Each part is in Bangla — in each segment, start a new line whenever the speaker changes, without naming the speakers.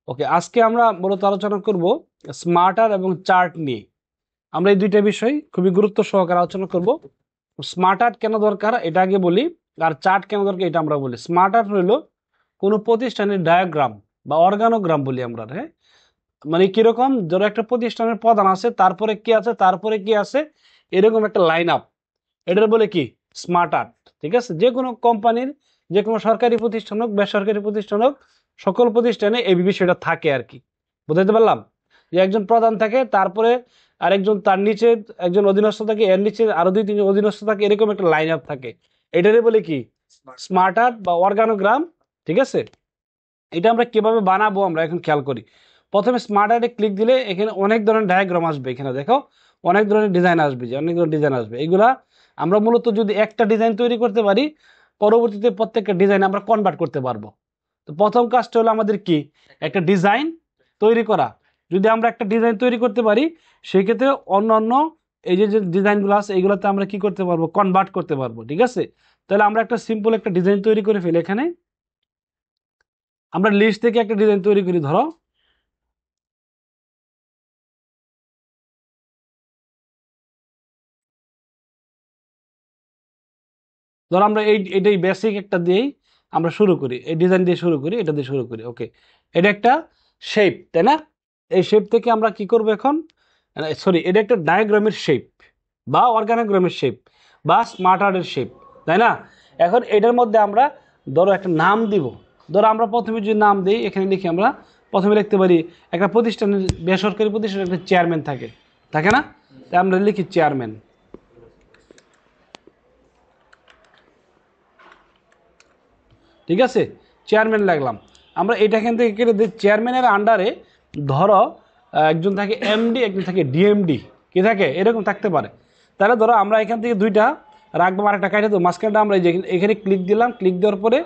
ওকে, আজকে আমরা মূলত আলোচনা করব স্মার্টার এবং চার্ট নিয়ে। আমরা এই দুইটা বিষয় খুবই গুরুত্ব সহকারে আলোচনা করব। স্মার্টার কেন দরকার এটা আগে বলি, আর চার্ট কেন দরকার এটা আমরা বলি। স্মার্টার হলো কোনো প্রতিষ্ঠানের ডায়াগ্রাম বা অর্গানোগ্রাম বলি আমরা, হ্যাঁ। মানে কিরকম, ধরো একটা প্রতিষ্ঠানের প্রধান আছে, তারপরে কি আছে, তারপরে কি আছে, এরকম একটা লাইন আপ, এটার বলে কি স্মার্টার। ঠিক আছে, যে কোনো কোম্পানির, যে কোনো সরকারি প্রতিষ্ঠান হোক, বেসরকারি প্রতিষ্ঠান হোক, সকল প্রতিষ্ঠানে এই বিষয়টা থাকে আর কি। বুঝতে পারলাম যে একজন প্রধান থাকে, তারপরে আরেকজন তার নিচে একজন অধীনস্থ থাকে, এর নিচে আরো দুই তিনজন অধীনস্থ থাকে, এরকম একটা লাইন আপ থাকে। এটারে বলে কি স্মার্টার বা অর্গানোগ্রাম। ঠিক আছে, এটা আমরা কিভাবে বানাবো আমরা এখন খেয়াল করি। প্রথমে স্মার্টারে ক্লিক দিলে এখানে অনেক ধরনের ডায়াগ্রাম আসবে, এখানে দেখো অনেক ধরনের ডিজাইন আসবে, যে অনেক ধরনের ডিজাইন আসবে। এইগুলা আমরা মূলত যদি একটা ডিজাইন তৈরি করতে পারি, পরবর্তীতে প্রত্যেকটা ডিজাইন আমরা কনভার্ট করতে পারবো। তো প্রথম কাজটা হলো আমাদের কি, একটা ডিজাইন তৈরি করা। যদি আমরা একটা ডিজাইন তৈরি করতে পারি, সেক্ষেত্রে অন্য অন্য এই যে যে ডিজাইনগুলো আছে এইগুলোতে আমরা কি করতে পারবো, কনভার্ট করতে পারবো। ঠিক আছে, তাহলে আমরা একটা সিম্পল একটা ডিজাইন তৈরি করে ফেলি। এখানে আমরা লিস্ট থেকে একটা ডিজাইন তৈরি করি। ধরো আমরা এটাই বেসিক একটা দিয়েই আমরা শুরু করি, এই ডিজাইন দিয়ে শুরু করি, এটা দিয়ে শুরু করি। ওকে, এটা একটা শেপ, তাই না? এই শেপ থেকে আমরা কি করব এখন, সরি, এটা একটা ডায়াগ্রামের শেপ বা অর্গানোগ্রামের শেপ বা স্মার্ট আর্টের শেপ, তাই না? এখন এটার মধ্যে আমরা ধরো একটা নাম দিব। ধরো আমরা প্রথমে যদি নাম দিই, এখানে লিখি, আমরা প্রথমে লিখতে পারি একটা প্রতিষ্ঠানের, বেসরকারি প্রতিষ্ঠানের একটা চেয়ারম্যান থাকে, থাকে না? তাই আমরা লিখি চেয়ারম্যান। ঠিক আছে, চেয়ারম্যান লাগলাম। আমরা এটা এখান থেকে কেটে দিই। চেয়ারম্যানের আন্ডারে ধরো একজন থাকে এমডি, একজন থাকে ডিএমডি, কি থাকে, এরকম থাকতে পারে। তাহলে ধরো আমরা এখান থেকে দুইটা রাখবো, আর একটা কাটে দেবো। মাঝখানটা আমরা এই যে এখানে ক্লিক দিলাম, ক্লিক দেওয়ার পরে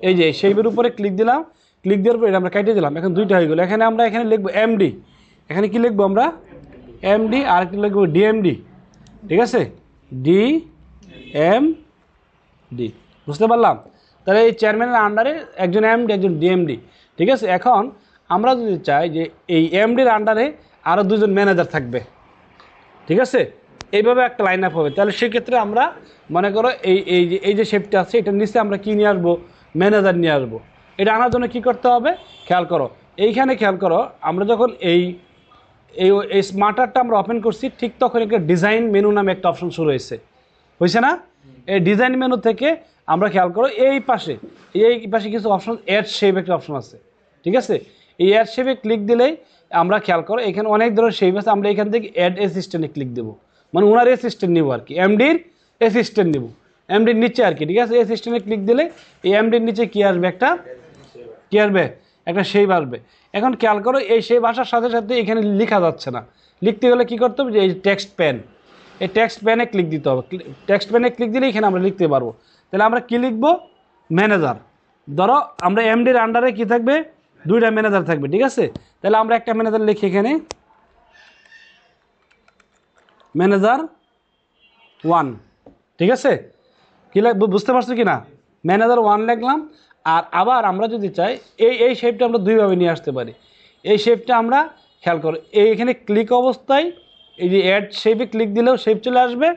এই যে শেপের উপরে ক্লিক দিলাম, ক্লিক দেওয়ার পরে এটা আমরা কেটে দিলাম। এখন দুইটা হয়ে গেলো। এখানে আমরা এখানে লিখবো এমডি, এখানে কি লিখবো আমরা এমডি, আর কি লিখবো ডিএমডি। ঠিক আছে, ডি এম ডি, বুঝতে পারলাম? তাহলে এই চেয়ারম্যানের আন্ডারে একজন এমডি, একজন ডিএমডি। ঠিক আছে, এখন আমরা যদি চাই যে এই এমডির আন্ডারে আরও দুজন ম্যানেজার থাকবে, ঠিক আছে, এইভাবে একটা লাইন আপ হবে। তাহলে সেক্ষেত্রে আমরা মনে করো এই যে শেপটা আছে, এটার নিচে আমরা কি নিয়ে আসবো, ম্যানেজার নিয়ে আসবো। এটা আনার জন্য কি করতে হবে, খেয়াল করো, এইখানে খেয়াল করো, আমরা যখন এই এই এই স্মার্টারটা আমরা ওপেন করছি, ঠিক তখন একটা ডিজাইন মেনু নামে একটা অপশন শুরু হয়েছে না? এই ডিজাইন মেনু থেকে আমরা খেয়াল করো এই পাশে কিছু অপশন, অ্যাড শেপ একটা অপশন আছে। ঠিক আছে, এই অ্যাড শেপে ক্লিক দিলেই আমরা খেয়াল করো এখানে অনেক ধরনের শেপ আছে। আমরা এখান থেকে অ্যাড অ্যাসিস্ট্যান্টে ক্লিক দেবো, মানে ওনার অ্যাসিস্ট্যান্ট নিব আর কি, এমডির অ্যাসিস্ট্যান্ট নিব, এমডির নিচে আর কি। ঠিক আছে, অ্যাসিস্ট্যান্টে ক্লিক দিলে এই এমডির নিচে কি আসবে, একটা শেপ আসবে। এখন খেয়াল করো এই শেপ আসার সাথে সাথে এখানে লেখা যাচ্ছে না। লিখতে গেলে কি করতে হবে, যে এই টেক্সট প্যান, এই টেক্সট প্যানে ক্লিক দিতে হবে। টেক্সট প্যানে ক্লিক দিলে এখানে আমরা লিখতে পারবো। তাহলে আমরা কি লিখবো, ম্যানেজার। ধরো আমরা এমডির আন্ডারে কি থাকবে, দুইটা ম্যানেজার থাকবে। ঠিক আছে, তাহলে আমরা একটা ম্যানেজার লিখি, এখানে ম্যানেজার 1। ঠিক আছে, কি বুঝতে পারছো কি না, ম্যানেজার 1 লিখলাম। আর আবার আমরা যদি চাই এই শেপটা আমরা দুইভাবে নিয়ে আসতে পারি। এই শেপটা আমরা খেয়াল করো, এখানে ক্লিক অবস্থায় এই যে অ্যাড শেপে ক্লিক দিলেও শেপ চলে আসবে।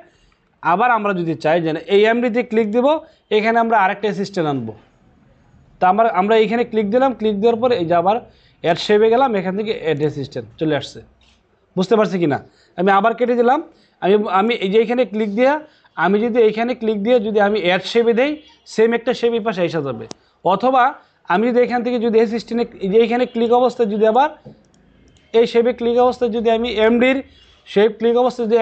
আবার আমরা যদি চাই যে এই এমডিতে ক্লিক দেবো, এখানে আমরা আরেকটা অ্যাসিস্ট্যান্ট আনবো। তা আমরা এইখানে ক্লিক দিলাম, ক্লিক দেওয়ার পরে এই যে আবার অ্যাড শেপে গেলাম, এখান থেকে অ্যাড অ্যাসিস্ট্যান্ট চলে আসছে। বুঝতে পারছি কি না? আমি আবার কেটে দিলাম। আমি এই যে এইখানে ক্লিক দিয়ে, আমি যদি এইখানে ক্লিক দিয়ে যদি আমি অ্যাড শেপে দেই, সেম একটা শেপ এই পাশে এসে যাবে। অথবা আমি যদি এখান থেকে যদি অ্যাসিস্ট্যান্টে যে এইখানে ক্লিক অবস্থায় যদি আবার এই শেপে ক্লিক অবস্থায় যদি আমি এমডির শেপ ক্লিক অবস্থায় যদি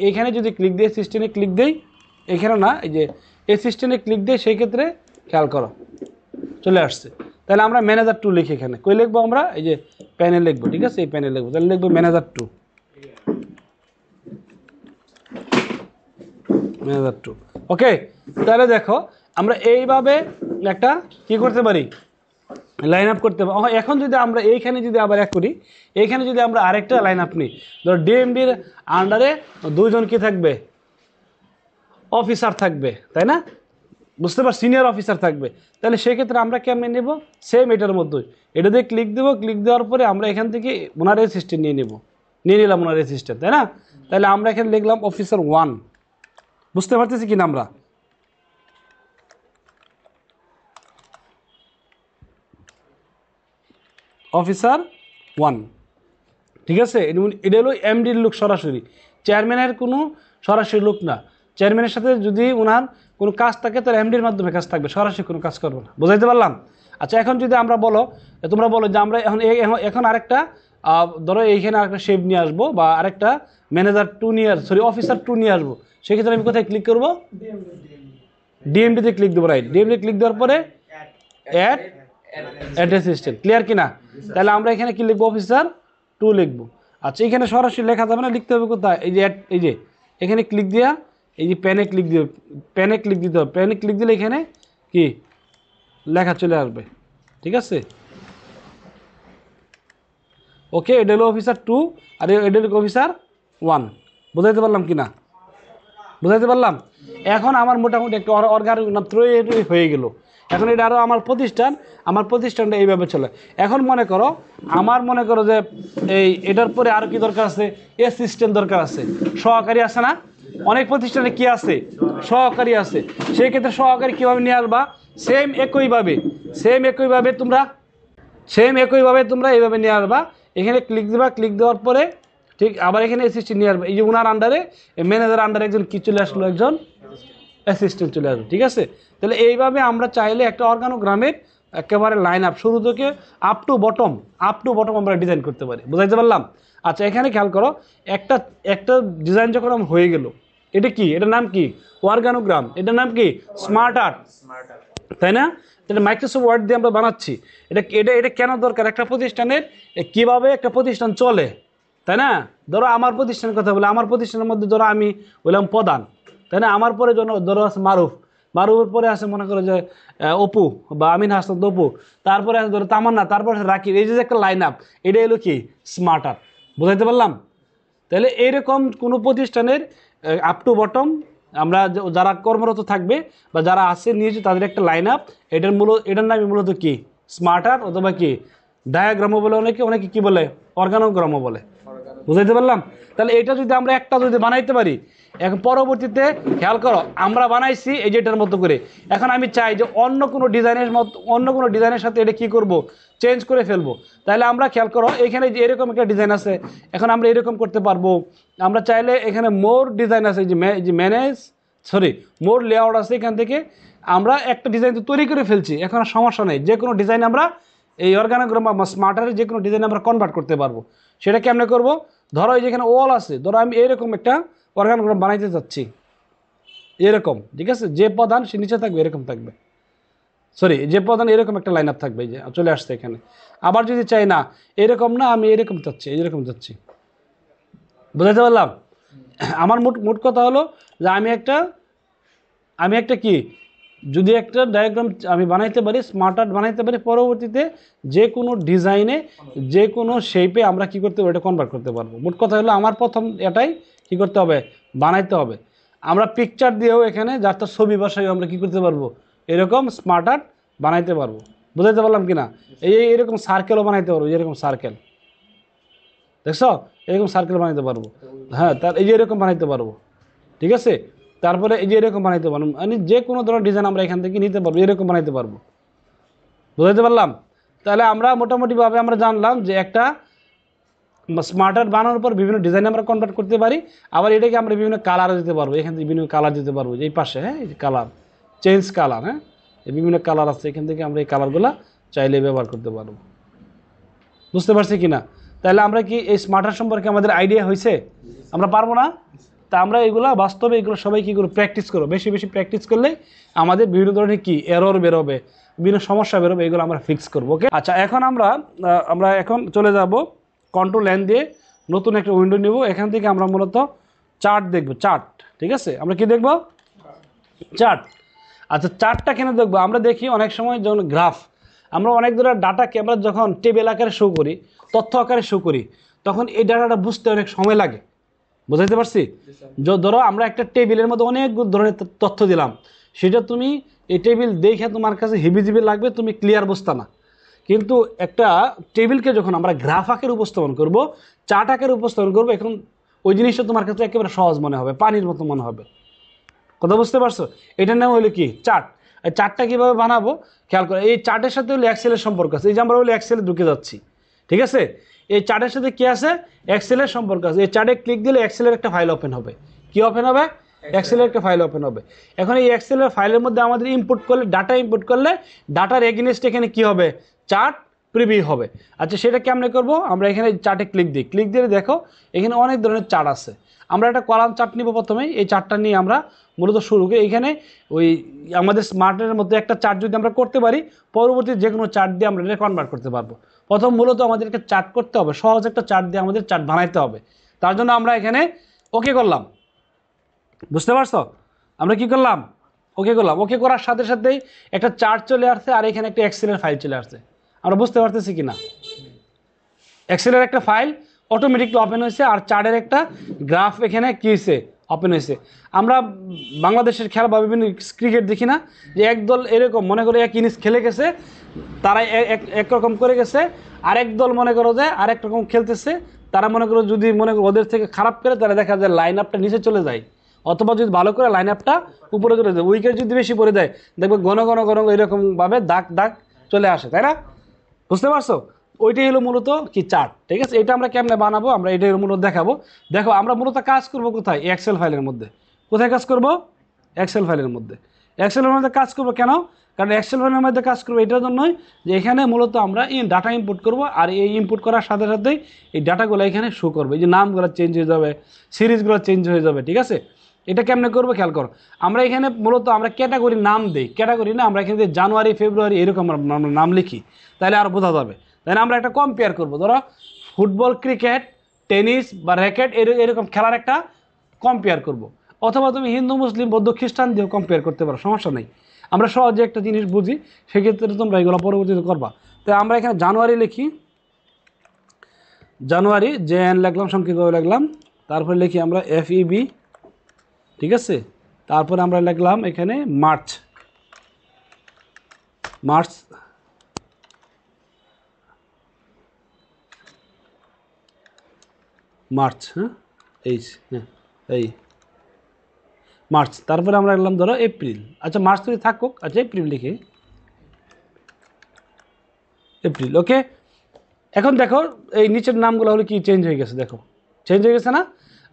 এইখানে যদি ক্লিক দিয়ে অ্যাসিস্ট্যান্টে ক্লিক দেই, এখানে না, এই যে অ্যাসিস্ট্যান্টে ক্লিক দেই, সেই ক্ষেত্রে খেয়াল করো চলে আসছে। তাহলে আমরা ম্যানেজার 2 লিখি। এখানে কই লিখবো, আমরা এই যে প্যানে লিখবো। ঠিক আছে, এই প্যানে লিখবো, তাহলে লিখবো ম্যানেজার 2, ম্যানেজার 2। ওকে, তাহলে দেখো আমরা এইভাবে একটা কি করতে পারি, লাইন আপ করতে পারি। এখন যদি আমরা এইখানে যদি আবার এক করি, এইখানে যদি আমরা আরেকটা লাইন আপ নিই, ধর ডিএমডির আন্ডারে দুইজন কি থাকবে, অফিসার থাকবে, তাই না? বুঝতে পার সিনিয়র অফিসার থাকবে, তাহলে সেক্ষেত্রে আমরা কেমন নেব, সেম এটার মধ্যে এটা দিয়ে ক্লিক দেবো, ক্লিক দেওয়ার পরে আমরা এখান থেকে ওনার অ্যাসিস্ট্যান্ট নিয়ে নিলাম ওনার অ্যাসিস্ট্যান্ট, তাই না? তাহলে আমরা এখানে লিখলাম অফিসার 1, বুঝতে পারতেছি কিনা আমরা? অফিসার 1, ঠিক আছে? এটা হলো এমডির লোক, সরাসরি চেয়ারম্যানের কোনো সরাসরি লোক না। চেয়ারম্যানের সাথে যদি ওনার কোনো কাজ থাকে তাহলে এমডির মাধ্যমে কাজ থাকবে, সরাসরি কোনো কাজ করবো না। বুঝাইতে পারলাম? আচ্ছা, এখন যদি আমরা তোমরা বলো যে আমরা এখন আরেকটা ধরো এইখানে আরেকটা শেপ নিয়ে আসবো, বা আরেকটা ম্যানেজার 2 নিয়ে অফিসার 2 নিয়ে আসবো, সেক্ষেত্রে আমি কোথায় ক্লিক করবো? ডিএমডিতে ক্লিক দেবো, রাইট? ডিএমডি ক্লিক দেওয়ার পরে অ্যাড অ্যাসিস্ট্যান্ট, ক্লিয়ার কিনা? তাহলে আমরা এখানে কি লিখবো? অফিসার 2 লিখবো। আচ্ছা, এখানে সরাসরি লেখা যাবে না, লিখতে হবে কোথায়? এই যে এখানে ক্লিক দেওয়া, এই যে প্যানে ক্লিক দিতে হবে। প্যানে ক্লিক দিলে এখানে কি লেখা চলে আসবে, ঠিক আছে? ওকে, এটা হলো অফিসার 2 আর এটা হলো অফিসার 1। বুঝাইতে পারলাম কিনা? বুঝাইতে পারলাম? এখন আমার মোটামুটি একটা অর্গানিক তৈরি হয়ে গেল। এখন এটা আরও আমার প্রতিষ্ঠানটা এইভাবে চলে। এখন মনে করো যে এটার পরে আরও কি দরকার আছে? অ্যাসিস্ট্যান্ট দরকার আছে, সহকারী আছে না? অনেক প্রতিষ্ঠানে কি আছে? সহকারী আছে। সেই ক্ষেত্রে সহকারী কীভাবে নিয়ে আসবা? সেম একইভাবে তোমরা এইভাবে নিয়ে আসবা। এখানে ক্লিক দেবা, ক্লিক দেওয়ার পরে ঠিক আবার এখানে অ্যাসিস্ট্যান্ট নিয়ে আসবে। এই যে ওনার আন্ডারে, ম্যানেজার আন্ডারে একজন কি চলে আসলো? একজন অ্যাসিস্ট্যান্ট চলে আসবে, ঠিক আছে? তাহলে এইভাবে আমরা চাইলে একটা অর্গানোগ্রামের একেবারে লাইন আপ, শুরু থেকে আপ টু বটম আমরা ডিজাইন করতে পারি। বুঝাইতে পারলাম? আচ্ছা, এখানে খেয়াল করো, একটা ডিজাইন যখন হয়ে গেল, এটা কি? এটার নাম কি? অর্গানোগ্রাম। এটার নাম কি? স্মার্ট আর্ট, তাই না? তাহলে মাইক্রোসফট ওয়ার্ড দিয়ে আমরা বানাচ্ছি। এটা কেন দরকার? একটা প্রতিষ্ঠানের কিভাবে একটা প্রতিষ্ঠান চলে, তাই না? ধরো আমার প্রতিষ্ঠানের কথা বলে, আমার প্রতিষ্ঠানের মধ্যে ধরো আমি বললাম প্রধান, তাই না? আমার পরে ধরো আছে মারুফের পরে আছে মনে করো যে অপু বা আমিন হাসান অপু, তারপরে আছে ধরো তামান্না, তারপরে আছে রাকিব। এই যে একটা লাইন আপ, এটা হলো কি? Smart art. বুঝাইতে পারলাম? তাহলে এইরকম কোনো প্রতিষ্ঠানের আপ টু বটম আমরা যারা কর্মরত থাকবে বা যারা আছে নিয়েছে তাদের একটা লাইন আপ, এটার নামই মূলত কি? স্মার্ট আর্ট, অথবা কি ডায়াগ্রামও বলে, অনেকে কি বলে? অর্গানোগ্রামও বলে। বুঝাইতে পারলাম? তাহলে এটা যদি আমরা একটা বানাইতে পারি, এখন পরবর্তীতে খেয়াল করো, আমরা বানাইছি এই যে এটার মতো করে। এখন আমি চাই যে অন্য কোনো ডিজাইনের সাথে এটা কি করব? চেঞ্জ করে ফেলবো। তাহলে আমরা খেয়াল করো, এখানে যে এরকম একটা ডিজাইন আছে, এখন আমরা এরকম করতে পারবো। আমরা চাইলে এখানে মোর ডিজাইন আছে, মোর লেআউট আছে, এখান থেকে আমরা একটা ডিজাইন তো তৈরি করে ফেলছি। এখন আর সমস্যা নেই, যে কোনো ডিজাইন আমরা এই অর্গানোগ্রাম বা স্মার্টারের যে কোনো ডিজাইন আমরা কনভার্ট করতে পারবো। সেটা কেমনে করবো? ধরো এই যেখানে ওয়াল আছে, ধরো আমি এরকম একটা অর্গানোগ্রাম বানাইতে চাচ্ছি, এরকম, ঠিক আছে? যে প্রধান সে নিচে থাকবে, এরকম থাকবে, যে প্রধান এরকম একটা লাইন আপ থাকবে, যে চলে আসছে এখানে। আবার যদি চাই না এরকম না, আমি এরকম চাচ্ছি, বুঝাইতে পারলাম? আমার মোট কথা হলো যে আমি একটা কি, যদি একটা ডায়াগ্রাম আমি বানাইতে পারি, স্মার্ট আর্ট বানাইতে পারি, পরবর্তীতে যে কোনো ডিজাইনে, যে কোনো শেপে আমরা কি করতে পারবো? এটা কনভার্ট করতে পারবো। মোট কথা হলো আমার প্রথম এটাই কি করতে হবে? বানাইতে হবে। আমরা পিকচার দিয়েও এখানে যার তার ছবি বসাইও আমরা কি করতে পারবো? এরকম স্মার্ট আর্ট বানাইতে পারবো। বুঝাইতে পারলাম কিনা? এরকম সার্কেলও বানাইতে পারবো, এরকম সার্কেল, দেখছো? এরকম সার্কেল বানাইতে পারবো। হ্যাঁ, তার এই যে এরকম বানাইতে পারবো, ঠিক আছে? তারপরে এই যে এরকম বানাইতে পারবো, মানে যে কোনো ধরনের ডিজাইন আমরা এখান থেকে নিতে পারবো, এরকম বানাইতে পারবো। বুঝাইতে পারলাম? তাহলে আমরা মোটামুটিভাবে আমরা জানলাম যে একটা স্মার্ট আর্ট বানানোর পর বিভিন্ন ডিজাইন আমরা কনভার্ট করতে পারি। আবার এটাকে আমরা বিভিন্ন কালারও দিতে পারবো, এখান থেকে বিভিন্ন কালার দিতে পারবো, যে এই পাশে, হ্যাঁ, এই কালার চেঞ্জ কালার, হ্যাঁ, বিভিন্ন কালার আছে, এখান থেকে আমরা এই কালারগুলো চাইলে ব্যবহার করতে পারবো। বুঝতে পারছি কিনা? তাহলে আমরা কি এই স্মার্ট আর্ট সম্পর্কে আমাদের আইডিয়া হয়েছে? আমরা পারবো না? তা আমরা এগুলো বাস্তবে এগুলো সবাই কী করবো? প্র্যাকটিস করবো। বেশি প্র্যাকটিস করলে আমাদের বিভিন্ন ধরনের কি এরর বেরোবে, বিভিন্ন সমস্যা বেরোবে, এগুলো আমরা ফিক্স করবো। ওকে, আচ্ছা, এখন আমরা এখন চলে যাব কন্ট্রোল এন দিয়ে নতুন একটা উইন্ডো নিব। এখান থেকে আমরা মূলত চার্ট দেখব, ঠিক আছে? আমরা কি দেখব? চার্ট। আচ্ছা, চার্টটা কেন দেখবো? আমরা দেখি অনেক সময় যখন গ্রাফ, আমরা অনেক ধরনের ডাটাকে আমরা যখন টেবিল আকারে শো করি, তথ্য আকারে শো করি, তখন এই ডাটাটা বুঝতে অনেক সময় লাগে। বুঝাইতে পারছি? ধরো আমরা একটা টেবিলের মধ্যে অনেক ধরনের তথ্য দিলাম, সেটা তুমি এই টেবিল দেখে তোমার কাছে হিবিজিবি লাগবে, তুমি ক্লিয়ার বুঝতে না। কিন্তু একটা টেবিলকে যখন আমরা গ্রাফ আকারে উপস্থাপন করব, চার্ট আকারে উপস্থাপন করবো, এখন ওই জিনিসটা তোমার কাছে একেবারে সহজ মনে হবে, পানির মতো মনে হবে। কথা বুঝতে পারছো? এটার নাম হলো কি চার্ট। এই চার্টটা কীভাবে বানাবো খেয়াল করো। এই চার্টের সাথে হলো এক্সেলের সম্পর্ক আছে। এই যে আমরা হলো এক্সেলে ঢুকে যাচ্ছি, ঠিক আছে? এই চার্টের সাথে কি আছে? এক্সেলের সম্পর্ক আছে। এই চার্টে ক্লিক দিলে এক্সেলের একটা ফাইল ওপেন হবে। কি ওপেন হবে? এক্সেলের একটা ফাইল ওপেন হবে। এখন এই এক্সেলের ফাইলের মধ্যে আমাদের ইনপুট করলে, ডাটা ইনপুট করলে ডাটার এগেইনস্ট এখানে কি হবে? চার্ট প্রিভিউ হবে। আচ্ছা, সেটা কেমনে করব? আমরা এখানে চার্টে ক্লিক দিই, ক্লিক দিয়ে দেখো এখানে অনেক ধরনের চার্ট আছে। আমরা একটা কলাম চার্ট নিব প্রথমে। এই চার্টটা নিয়ে আমরা মূলত শুরু করি। এখানে ওই আমাদের স্মার্টের মধ্যে একটা চার্ট যদি আমরা করতে পারি, পরবর্তী যে কোনো চার্ট দিয়ে আমরা এটা কনভার্ট করতে পারবো। প্রথম মূলত আমাদেরকে চার্ট করতে হবে, সহজ একটা চার্ট দিয়ে আমাদের চার্ট বানাইতে হবে। তার জন্য আমরা এখানে ওকে করলাম। বুঝতে পারছো? আমরা কি করলাম? ওকে করলাম। ওকে করার সাথে সাথেই একটা চার্ট চলে আসছে, আর এখানে একটা এক্সেলের ফাইল চলে আসছে। আমরা বুঝতে পারতেছি কি না? এক্সেলের একটা ফাইল অটোমেটিকলি ওপেন হয়েছে, আর চার্টের একটা গ্রাফ এখানে কী হয়েছে? ওপেন হয়েছে। আমরা বাংলাদেশের খেলা বা বিভিন্ন ক্রিকেট দেখি না, যে একদল এরকম মনে করে এক ইনিংস খেলে গেছে, তারা একরকম করে গেছে, আরেক দল মনে করো যে আরেক রকম খেলতেছে, তারা মনে করো যদি মনে করো ওদের থেকে খারাপ করে, তারা দেখা যায় লাইন আপটা নিচে চলে যায়, অথবা যদি ভালো করে লাইন আপটা উপরে চলে যায়। উইকেট যদি বেশি পড়ে যায়, দেখবে ঘন ঘন ঘন এরকমভাবে দাগ দাগ চলে আসে, তাই না? বুঝতে পারছো? ওইটাই হলো মূলত কি চার্ট, ঠিক আছে? এটা আমরা কেমনে বানাবো, আমরা এটাই মূলত দেখাবো। দেখো আমরা মূলত কাজ করবো কোথায়? এক্সেল ফাইলের মধ্যে। কোথায় কাজ করব? এক্সেল ফাইলের মধ্যে। এক্সেলের মধ্যে কাজ করবো কেন? কারণ এক্সেল ফাইলের মধ্যে কাজ করবো এটার জন্যই যে এখানে মূলত আমরা ডাটা ইনপুট করব, আর এই ইনপুট করার সাথে সাথেই এই ডাটাগুলো এখানে শো করবে। এই যে নামগুলো চেঞ্জ হয়ে যাবে, সিরিজগুলো চেঞ্জ হয়ে যাবে, ঠিক আছে? এটা কেমনে করবো খেয়াল করো। আমরা এখানে মূলত আমরা ক্যাটাগরি নাম দিই, ক্যাটাগরি না, আমরা এখানে জানুয়ারি ফেব্রুয়ারি এরকম আমরা নাম লিখি, তাহলে আর বোঝা যাবে। তাই না? আমরা একটা কম্পেয়ার করবো, ধরো ফুটবল, ক্রিকেট, টেনিস বা র্যাকেট এরকম খেলার একটা কম্পেয়ার করব। অথবা তুমি হিন্দু, মুসলিম, বৌদ্ধ, খ্রিস্টান দিয়েও কম্পেয়ার করতে পারো, সমস্যা নেই। আমরা সহজে একটা জিনিস বুঝি, সেক্ষেত্রে তোমরা এগুলো পরবর্তীতে করবা। তো আমরা এখানে জানুয়ারি লিখি, জানুয়ারি জেএন লিখলাম, সংক্ষিপ্তভাবে লিখলাম। তারপরে লিখি আমরা FEB, ঠিক আছে? তারপরে আমরা লিখলাম এখানে মার্চ, মার্চ, মার্চ, হ্যাঁ এই মার্চ। তারপরে আমরা লিখলাম ধরো এপ্রিল। আচ্ছা, মার্চ যদি থাকুক, আচ্ছা এপ্রিল লিখে এপ্রিল, ওকে। এখন দেখো এই নিচের নামগুলো হলো কি চেঞ্জ হয়ে গেছে, দেখো চেঞ্জ হয়ে গেছে না?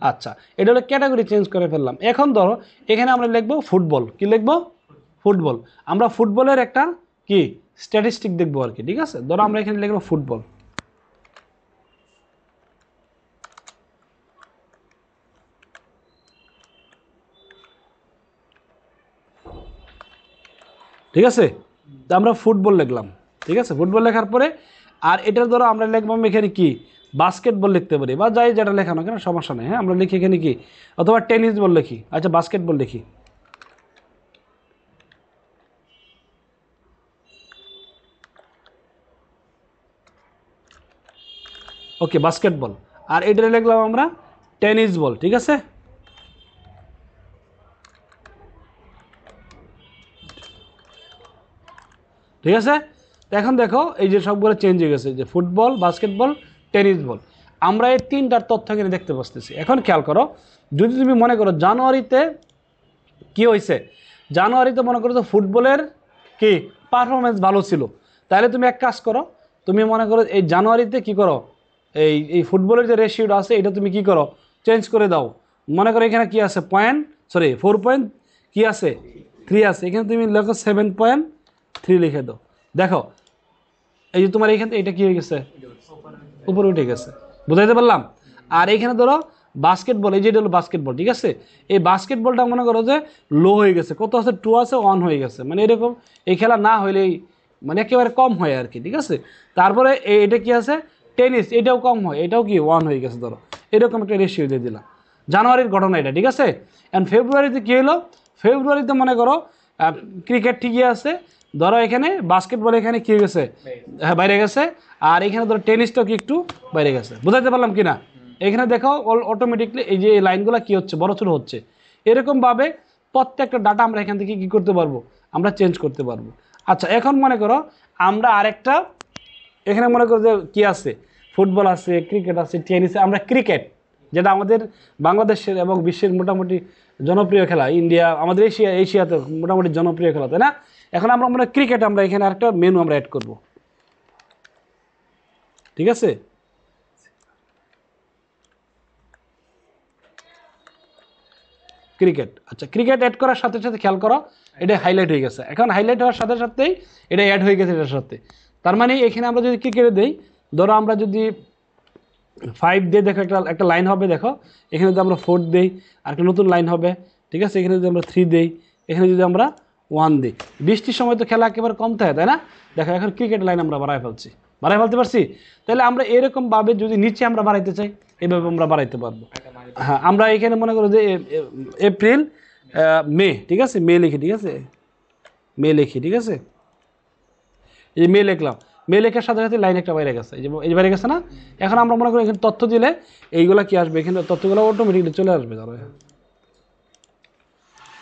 আচ্ছা, এটা হলো ক্যাটাগরি চেঞ্জ করে ফেললাম। এখন ধরো এখানে আমরা লিখবো ফুটবল। কি লিখবো? ফুটবল। আমরা ফুটবলের একটা কি স্ট্যাটিস্টিক দেখবো আর কি, ঠিক আছে? ধরো আমরা এখানে লিখবো ফুটবল। ঠিক আছে? তো আমরা ফুটবল লিখলাম, ঠিক আছে? ফুটবল লেখার পরে আর এটার ধরো আমরা লিখবো এখানে কি বাস্কেটবল লিখতে পারি, বা যাই যেটা লেখানো কেন সমস্যা নেই। হ্যাঁ, আমরা লিখি এখানে কি, অথবা টেনিস বল লিখি। আচ্ছা, বাস্কেটবল লিখি। ওকে, বাস্কেটবল। আর এটা লিখলাম আমরা টেনিস বল, ঠিক আছে? ঠিক আছে? তো এখন দেখো এই যে সবগুলো চেঞ্জ হয়ে গেছে, যে ফুটবল, বাস্কেটবল, টেনিস বল। আমরা এই তিনটার তথ্য এখানে দেখতে পাচ্ছি। এখন খেয়াল করো, যদি তুমি মনে করো জানুয়ারিতে কি হয়েছে, জানুয়ারিতে মনে করো তো ফুটবলের কি পারফরমেন্স ভালো ছিল, তাহলে তুমি এক কাজ করো, তুমি মনে করো এই জানুয়ারিতে কি করো, এই ফুটবলের যে রেশিওটা আছে এটা তুমি কি করো, চেঞ্জ করে দাও। মনে করো এখানে কি আছে 4 কি আছে 3 আছে, এখানে তুমি লেখো 7.3 লিখে দাও। দেখো এই যে তোমার এখানে এটা কি হয়ে গেছে, উপরে উঠে গেছে। বুঝাইতে পারলাম? আর এইখানে ধরো বাস্কেটবল, এই যেটা হলো বাস্কেটবল, ঠিক আছে? এই বাস্কেটবলটা মনে করো যে লো হয়ে গেছে, কত আছে 2 আছে, 1 হয়ে গেছে, মানে এরকম এই খেলা না হইলেই মানে একেবারে কম হয় আর কি, ঠিক আছে? তারপরে এটা কি আছে টেনিস, এটাও কম হয়, এটাও কি 1 হয়ে গেছে, ধরো এরকম একটা রেশিও দিয়ে দিলাম। জানুয়ারির ঘটনা এটা, ঠিক আছে? অ্যান্ড ফেব্রুয়ারিতে কী হলো, ফেব্রুয়ারিতে মনে করো ক্রিকেট ঠিকই আছে, ধরো এখানে বাস্কেটবল এখানে কি গেছে, হ্যাঁ বাইরে গেছে, আর এখানে ধরো টেনিসটাও কি একটু বাইরে গেছে। বুঝাতে পারলাম কি না? এখানে দেখো অটোমেটিকলি এই যে লাইনগুলো কি হচ্ছে, বড় ছোট হচ্ছে। এরকমভাবে প্রত্যেকটা ডাটা আমরা এখান থেকে কী করতে পারবো, আমরা চেঞ্জ করতে পারবো। আচ্ছা, এখন মনে করো আমরা আরেকটা, এখানে মনে করো যে কী আছে, ফুটবল আছে, ক্রিকেট আছে, টেনিস, আমরা ক্রিকেট যেটা আমাদের বাংলাদেশের এবং বিশ্বের মোটামুটি জনপ্রিয় খেলা, ইন্ডিয়া, আমাদের এশিয়াতে মোটামুটি জনপ্রিয় খেলা, তাই না? এখন আমরা ক্রিকেট, আমরা এখানে আরেকটা মেনু আমরা অ্যাড করব, ঠিক আছে? ক্রিকেট, আচ্ছা, ক্রিকেট অ্যাড করার সাথে সাথে খেয়াল করো এটা হাইলাইট হয়ে গেছে। এখন হাইলাইট হওয়ার সাথে সাথেই এটা অ্যাড হয়ে গেছে এটার সাথে। তার মানে এখানে আমরা যদি ক্রিকেটে দেই, ধরো আমরা যদি 5 দিয়ে দেখো একটা লাইন হবে, দেখো এখানে যদি আমরা 4 দিই আর একটা নতুন লাইন হবে, ঠিক আছে? এখানে যদি আমরা 3 দিই, এখানে যদি আমরা 1 দিই, বৃষ্টির সময় তো খেলা একেবারে কম থাকে, তাই না? দেখো এখন ক্রিকেট লাইন আমরা বাড়াই ফেলতে পারছি। তাহলে আমরা এরকমভাবে যদি নিচে আমরা বাড়াইতে চাই, এভাবে আমরা বাড়াইতে পারবো। হ্যাঁ, আমরা এখানে মনে করো যে এপ্রিল, মে, ঠিক আছে? মে লিখি, ঠিক আছে? মে লিখি, ঠিক আছে? এই মে লিখলাম, মে লেখার সাথে সাথে লাইন একটা বাইরে গেছে, এই বাইরে গেছে না? এখন আমরা মনে করি এখানে তথ্য দিলে এইগুলা কি আসবে, এখানে তথ্যগুলো অটোমেটিকলি চলে আসবে। ধরো,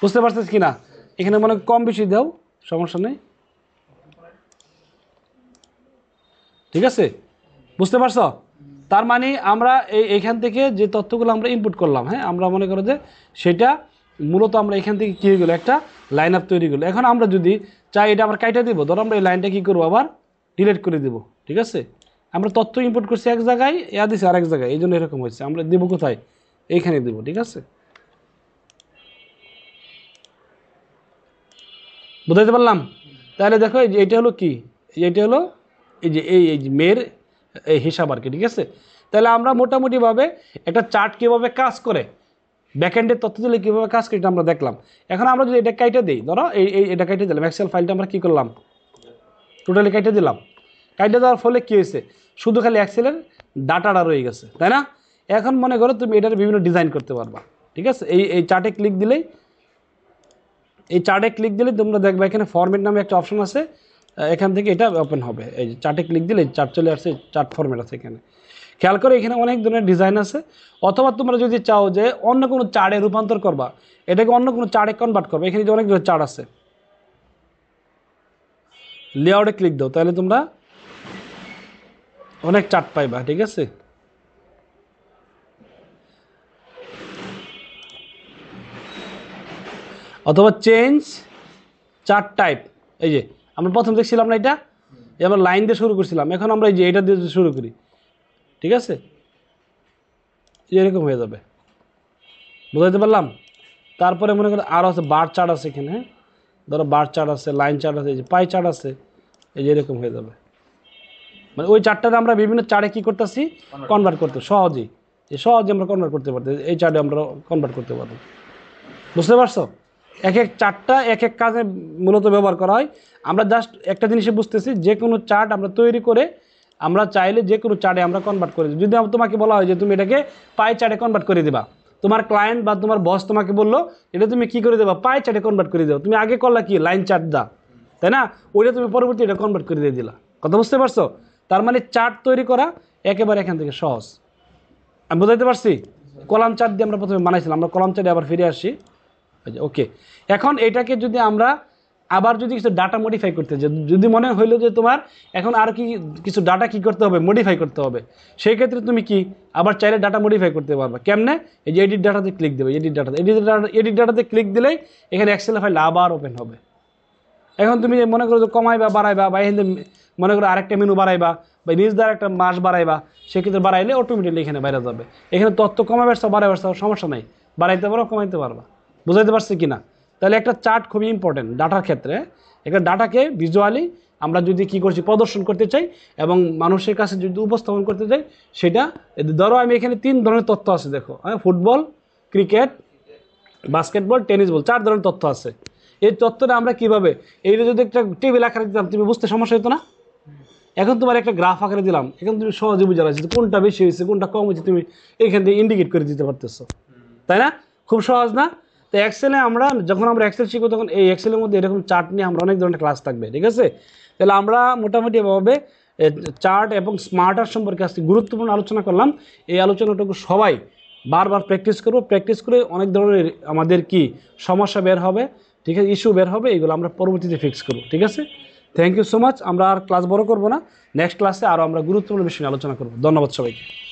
বুঝতে পারছিস কি না? এখানে মনে কম বেশি দাও, সমস্যা নেই, ঠিক আছে? বুঝতে পারছো? তার মানে আমরা এইখান থেকে যে তথ্যগুলো আমরা ইনপুট করলাম, হ্যাঁ, আমরা মনে করো যে সেটা মূলত আমরা এখান থেকে কী হয়ে গেলো, একটা লাইন আপ তৈরি করলো। এখন আমরা যদি চাই এটা আমরা কাইটা দিব, ধরো আমরা এই লাইনটা কী করবো, আবার ডিলিট করে দেবো, ঠিক আছে? আমরা তথ্য ইনপুট করছি এক জায়গায়, দিছি আরেক জায়গায়, এই জন্য এরকম হয়েছে। আমরা দেবো কোথায়, এইখানে দেবো, ঠিক আছে? বুঝাইতে পারলাম? তাহলে দেখো এইটা হলো কি, এইটা হলো এই যে মেয়ের হিসাব আর কি, ঠিক আছে? তাহলে আমরা মোটামুটিভাবে একটা চার্ট কীভাবে কাজ করে, ব্যাকএন্ডের তথ্য দিলে কীভাবে কাজ করে এটা আমরা দেখলাম। এখন আমরা যদি এটা কাইটে দিই, ধরো এটা কাইটে দিলাম, এক্সেল ফাইলটা আমরা কী করলাম, টোটালি কাইটে দিলাম। কাইটে দেওয়ার ফলে কী হয়েছে, শুধু খালি এক্সেলের ডাটাটা রয়ে গেছে, তাই না? এখন মনে করো তুমি এটার বিভিন্ন ডিজাইন করতে পারবা, ঠিক আছে? এই চার্টে ক্লিক দিলেই, তোমরা দেখবে এখানে ফরম্যাট নামে একটা অপশন আছে, এখান থেকে এটা ওপেন হবে। এই যে চার্টে ক্লিক দিলে চার্ট চলে আসছে, চার্ট ফরম্যাট আছে এখানে। খেয়াল করে এখানে অনেক ধরনের ডিজাইন আছে। অথবা তোমরা যদি চাও যে অন্য কোনো চার্টে রূপান্তর করবা, এটাকে অন্য কোনো চার্টে কনভার্ট করবে, এখানে যে অনেক ধরনের চার্ট আছে, লেআউটে ক্লিক দাও, তাহলে তোমরা অনেক চার্ট পাইবা, ঠিক আছে? অথবা চেঞ্জ চার্ট টাইপ, এই যে আমরা প্রথম দেখছিলাম না এটা, আমরা লাইন দিয়ে শুরু করছিলাম, এখন আমরা এই যে এটা দিয়ে শুরু করি, ঠিক আছে? এরকম হয়ে যাবে, বুঝাইতে পারলাম? তারপরে মনে করো আরও আছে বার চার্ট আছে এখানে, হ্যাঁ, ধরো বার চার্ট আছে, লাইন চার্ট আছে, এই যে পাই চার্ট আছে, এই যে এরকম হয়ে যাবে। মানে ওই চার্টটাতে আমরা বিভিন্ন চার্টে কী করতেছি, কনভার্ট করতে সহজেই আমরা কনভার্ট করতে পারতেছি, এই চার্টে আমরা কনভার্ট করতে পারবো। বুঝতে পারছো? এক এক চার্টটা এক এক কাজে মূলত ব্যবহার করা হয়। আমরা জাস্ট একটা জিনিসে বুঝতেছি, যে কোনো চার্ট আমরা তৈরি করে আমরা চাইলে যে কোনো চার্টে আমরা কনভার্ট করে দিই। যদি তোমাকে বলা হয় যে তুমি এটাকে পাই চার্টে কনভার্ট করে দিবা, তোমার ক্লায়েন্ট বা তোমার বস তোমাকে বললো এটা তুমি কী করে দেবা, পাই চার্টে কনভার্ট করে দাও, তুমি আগে করলা কি লাইন চার্ট দা, তাই না? ওইটা তুমি পরবর্তী এটা কনভার্ট করে দিয়ে দিলা। কথা বুঝতে পারছো? তার মানে চার্ট তৈরি করা একেবারে এখান থেকে সহজ। আমি বোঝাইতে পারছি? কলাম চার্ট দিয়ে আমরা প্রথমে বানাইছিলাম, আমরা কলাম চার্টে আবার ফিরে আসি। ওকে, এখন এটাকে যদি আমরা আবার যদি কিছু ডাটা মডিফাই করতে চাই, যদি মনে হইলো যে তোমার এখন আর কি কিছু ডাটা কি করতে হবে, মডিফাই করতে হবে, সেই ক্ষেত্রে তুমি কি আবার চাইলে ডাটা মডিফাই করতে পারবে। কেমনে? এই যে এডিট ডাটাতে ক্লিক দেবে, এডিট ডাটাতে ক্লিক দিলেই এখানে এক্সেল ফাইল আবার ওপেন হবে। এখন তুমি মনে করো যে কমাইবা বাড়াইবা, বা এখানে মনে করো আরেকটা মেনু বাড়াইবা, বা নিজ দ্বারা একটা মাস বাড়াইবা, সেক্ষেত্রে বাড়াইলে অটোমেটিকলি এখানে বাইরে যাবে। এখানে তথ্য কমাবে বাড়াইবার সমস্যা নাই, বাড়াইতে পারো কমাইতে পারবা। বুঝাইতে পারছি কি না? তাহলে একটা চার্ট খুবই ইম্পর্টেন্ট ডাটার ক্ষেত্রে। একটা ডাটাকে ভিজুয়ালি আমরা যদি কী করছি প্রদর্শন করতে চাই এবং মানুষের কাছে যদি উপস্থাপন করতে চাই, সেটা ধরো আমি এখানে 3 ধরনের তথ্য আছে, দেখো, football, cricket, basketball, tennis ball, 4 ধরনের তথ্য আছে। এই তথ্যটা আমরা কীভাবে, এইটা যদি একটা টেবিল আকারে দিতাম তুমি বুঝতে সমস্যা হতো না? এখন তোমার একটা গ্রাফ আকারে দিলাম, এখন তুমি সহজে বুঝে যাচ্ছি কোনটা বেশি হয়েছে কোনটা কম হয়েছে, তুমি এইখান থেকে ইন্ডিকেট করে দিতে পারতেছো, তাই না? খুব সহজ না? তো এক্সেলে আমরা যখন আমরা এক্সেল শিখবো, তখন এই এক্সেলের মধ্যে এরকম চার্ট নিয়ে আমরা অনেক ধরনের ক্লাস থাকবে, ঠিক আছে? তাহলে আমরা মোটামুটি এভাবে চার্ট এবং স্মার্টার সম্পর্কে আজকে গুরুত্বপূর্ণ আলোচনা করলাম। এই আলোচনাটুকু সবাই বারবার প্র্যাকটিস করব, প্র্যাকটিস করে অনেক ধরনের আমাদের কি সমস্যা বের হবে, ঠিক আছে, ইস্যু বের হবে, এগুলো আমরা পরবর্তীতে ফিক্স করব। ঠিক আছে, থ্যাংক ইউ সো মাচ। আমরা আর ক্লাস বড় করব না, নেক্সট ক্লাসে আরও আমরা গুরুত্বপূর্ণ বিষয় নিয়ে আলোচনা করব। ধন্যবাদ সবাইকে।